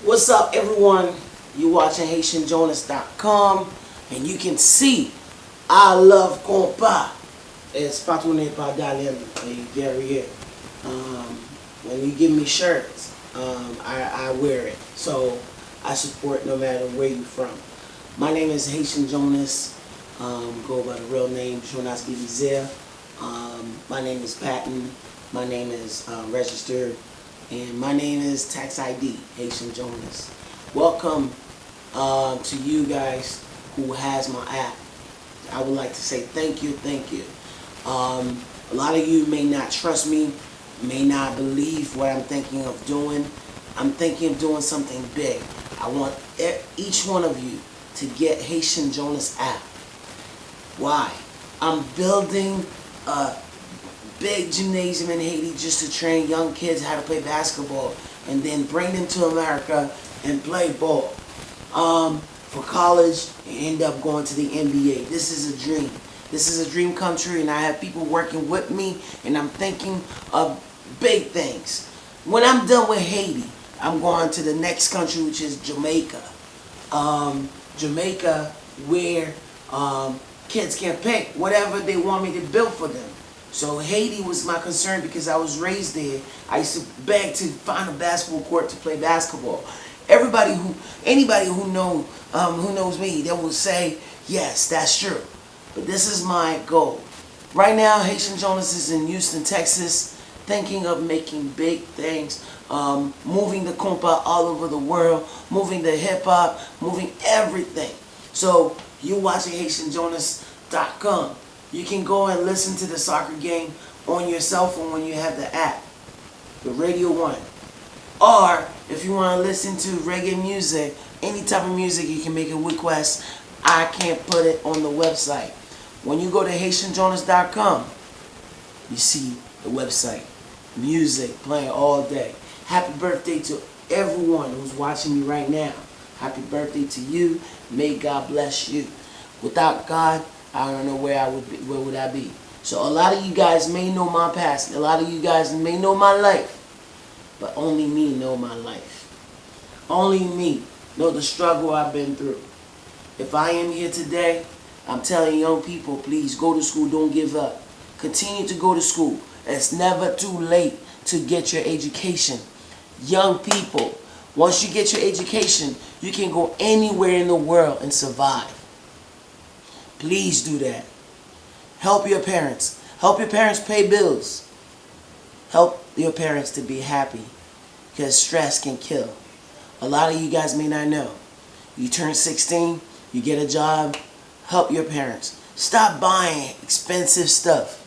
What's up, everyone? You watching Haitianjonas.com, and you can see I love compa. It's patronné par Dalian Guerrier. When you give me shirts, I wear it. So I support no matter where you're from. My name is Haitian Jonas. Go by the real name Jonas Gilizer. My name is Patton. My name is registered. And my name is Tax ID, Haitian Jonas. Welcome to you guys who has my app. I would like to say thank you. A lot of you may not trust me, may not believe what I'm thinking of doing. I'm thinking of doing something big. I want each one of you to get Haitian Jonas app. Why? I'm building a big gymnasium in Haiti just to train young kids how to play basketball and then bring them to America and play ball. For college and end up going to the NBA. This is a dream. This is a dream come true, and I have people working with me, and I'm thinking of big things. When I'm done with Haiti, I'm going to the next country, which is Jamaica. Jamaica, where kids can pick whatever they want me to build for them. So Haiti was my concern because I was raised there. I used to beg to find a basketball court to play basketball. Anybody who knows me, they will say, yes, that's true. But this is my goal. Right now, Haitian Jonas is in Houston, Texas, thinking of making big things, moving the compa all over the world, moving the hip hop, moving everything. So you watching HaitianJonas.com. You can go and listen to the soccer game on your cell phone when you have the app, the Radio 1. Or if you want to listen to reggae music, any type of music, you can make a request. I can't put it on the website. When you go to HaitianJonas.com, you see the website, music playing all day. Happy birthday to everyone who's watching me right now. Happy birthday to you. May God bless you. Without God, I don't know where I would be. Where would I be? So a lot of you guys may know my past. A lot of you guys may know my life. But only me know my life. Only me know the struggle I've been through. If I am here today, I'm telling young people, please go to school, don't give up. Continue to go to school. It's never too late to get your education. Young people, once you get your education, you can go anywhere in the world and survive. Please do that. Help your parents. Help your parents pay bills. Help your parents to be happy, because stress can kill. A lot of you guys may not know. You turn 16, you get a job, help your parents. Stop buying expensive stuff.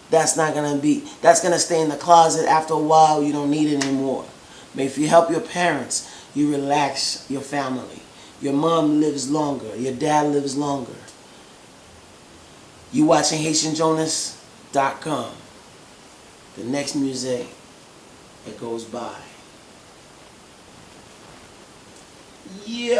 That's gonna stay in the closet. After a while, you don't need it anymore. But if you help your parents, you relax your family. Your mom lives longer, your dad lives longer. You watching HaitianJonas.com. The next music that goes by. Yeah.